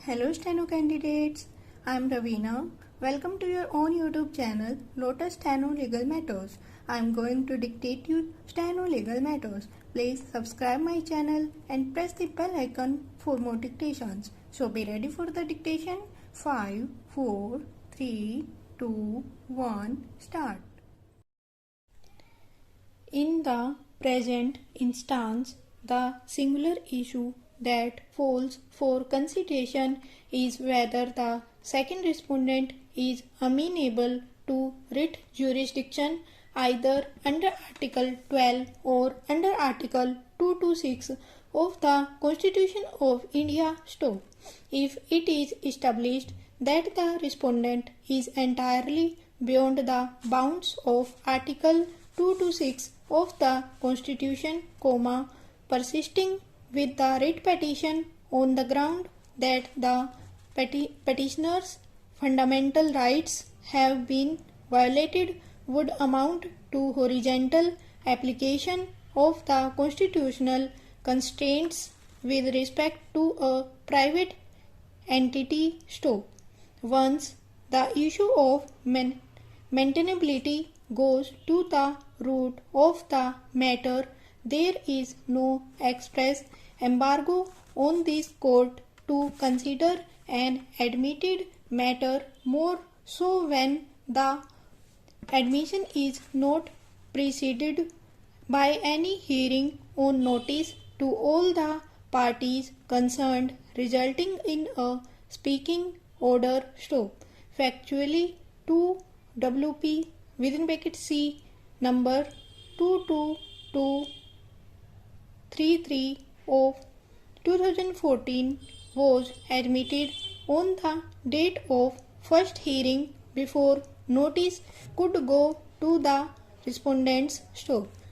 Hello Steno candidates, I am Ravina. Welcome to your own YouTube channel Lotus Steno Legal Matters. I am going to dictate you Steno Legal Matters. Please subscribe my channel and press the bell icon for more dictations. So be ready for the dictation. 5, 4, 3, 2, 1, start. In the present instance, the singular issue that falls for consideration is whether the second respondent is amenable to writ jurisdiction either under Article 12 or under Article 226 of the Constitution of India. If it is established that the respondent is entirely beyond the bounds of Article 226 of the Constitution, persisting with the writ petition on the ground that the petitioner's fundamental rights have been violated would amount to horizontal application of the constitutional constraints with respect to a private entity. Once the issue of maintainability goes to the root of the matter, there is no express embargo on this court to consider an admitted matter, more so when the admission is not preceded by any hearing on notice to all the parties concerned, resulting in a speaking order. Factually, 2 WP C number 22233 of 2014 was admitted on the date of first hearing before notice could go to the respondents.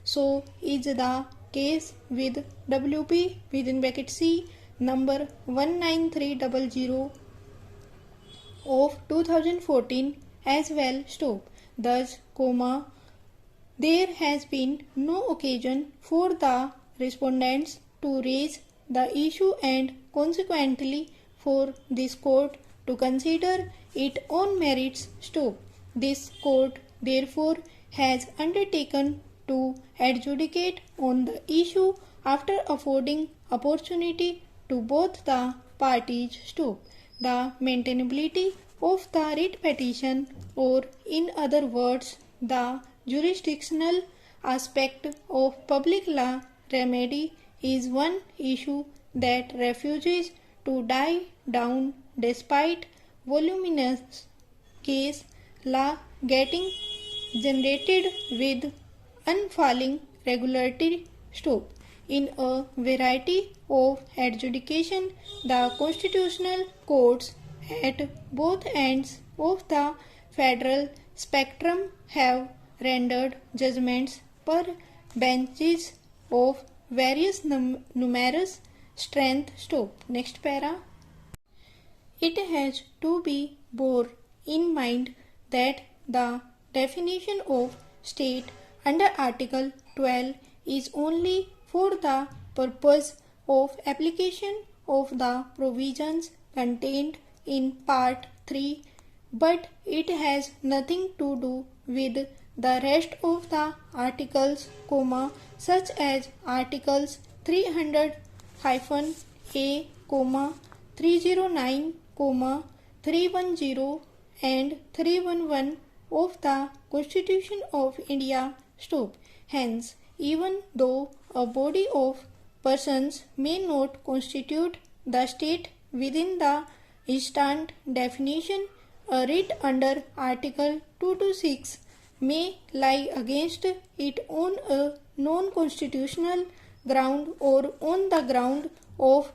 So is the case with WP C number 19300 of 2014 as well. Thus, there has been no occasion for the respondents to raise the issue and consequently for this court to consider it on merits. This court therefore has undertaken to adjudicate on the issue after affording opportunity to both the parties. The maintainability of the writ petition, or in other words, the jurisdictional aspect of public law remedy, is one issue that refuses to die down despite voluminous case law getting generated with unfalling regulatory. In a variety of adjudication, the constitutional courts at both ends of the federal spectrum have rendered judgments per benches of various numerous strength. Next para. It has to be borne in mind that the definition of state under Article 12 is only for the purpose of application of the provisions contained in Part 3, but it has nothing to do with the rest of the articles, such as Articles 300-A, 309, 310 and 311 of the Constitution of India. Hence, even though a body of persons may not constitute the state within the instant definition, a writ under Article 226 may lie against it on a non-constitutional ground or on the ground of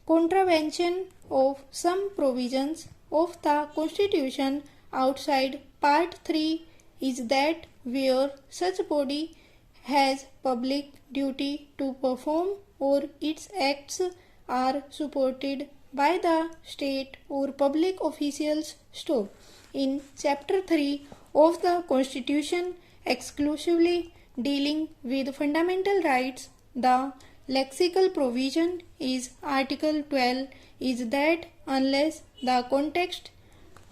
contravention of some provisions of the Constitution outside Part 3 is that where such body has public duty to perform or its acts are supported by the state or public officials. In Chapter 3 of the Constitution, exclusively dealing with fundamental rights, the lexical provision is Article 12 is that unless the context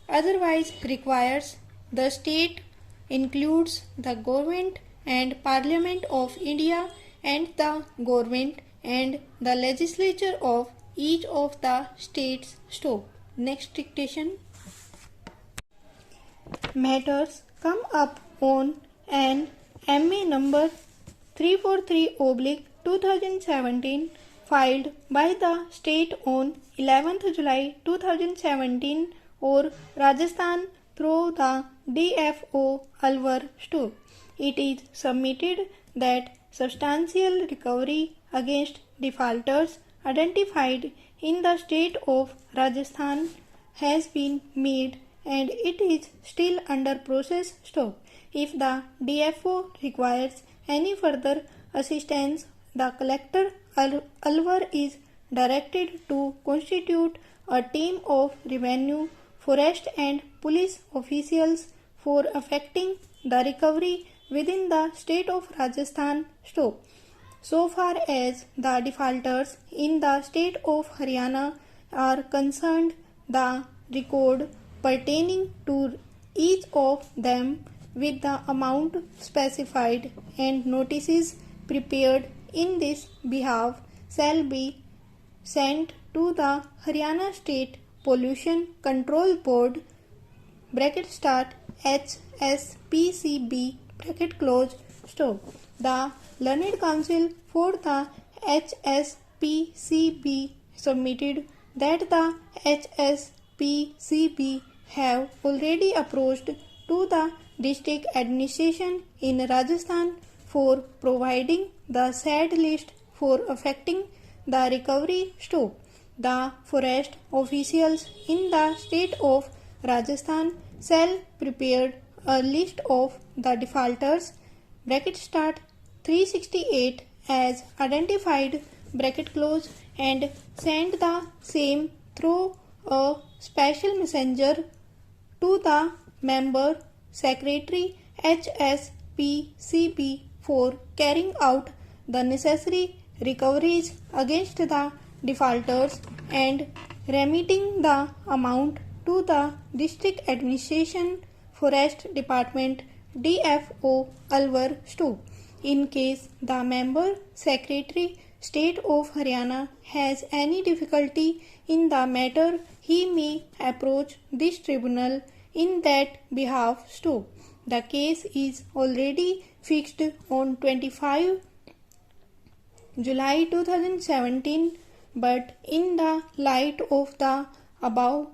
otherwise requires, the state includes the government and Parliament of India and the government and the legislature of each of the states. Stop. Next dictation. Matters come up on an MA number 343/2017 filed by the state on 11th July 2017 or Rajasthan through the DFO Alwar Store. It is submitted that substantial recovery against defaulters identified in the state of Rajasthan has been made and it is still under process. Stop. If the DFO requires any further assistance, the collector Alwar is directed to constitute a team of revenue, forest and police officials for effecting the recovery within the state of Rajasthan. Stop. So far as the defaulters in the state of Haryana are concerned, the record pertaining to each of them with the amount specified and notices prepared in this behalf shall be sent to the Haryana State Pollution Control Board (HSPCB). Stop. The Learned Council for the HSPCB submitted that the HSPCB have already approached to the district administration in Rajasthan for providing the said list for effecting the recovery. Stop. The forest officials in the state of Rajasthan shall prepare a list of the defaulters (368) as identified and send the same through a special messenger to the member secretary HSPCB for carrying out the necessary recoveries against the defaulters and remitting the amount to the district administration forest department DFO Alwar Store. In case the member secretary state of Haryana has any difficulty in the matter, he may approach this tribunal in that behalf. Stop. The case is already fixed on 25 July 2017, but in the light of the above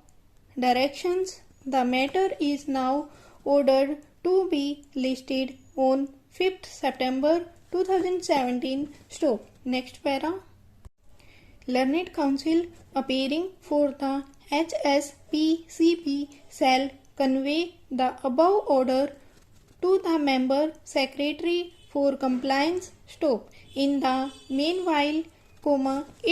directions, the matter is now ordered to be listed on 5th September 2017. Stop. Next para. Learned Council appearing for the HSPCB shall convey the above order to the member secretary for compliance. Stop. In the meanwhile,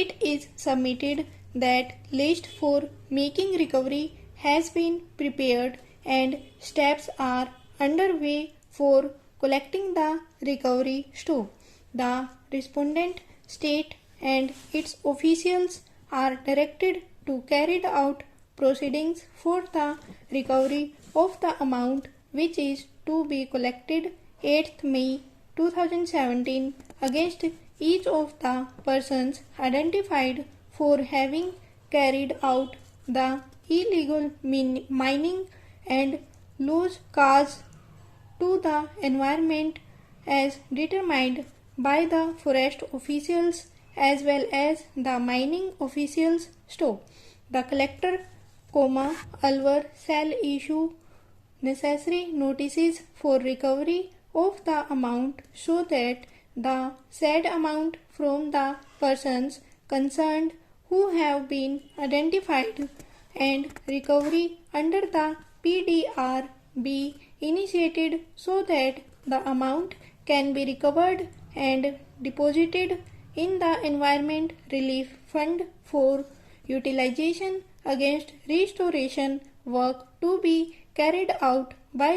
it is submitted that list for making recovery has been prepared and steps are underway for collecting the recovery. Stop. The respondent state and its officials are directed to carry out proceedings for the recovery of the amount which is to be collected 8th May 2017 against each of the persons identified for having carried out the illegal mining and loss caused to the environment as determined by the forest officials as well as the mining officials. Stop. The collector, Alwar shall issue necessary notices for recovery of the amount so that the said amount from the persons concerned who have been identified and recovery under the PDR be initiated so that the amount can be recovered and deposited in the Environment Relief Fund for utilization against restoration work to be carried out by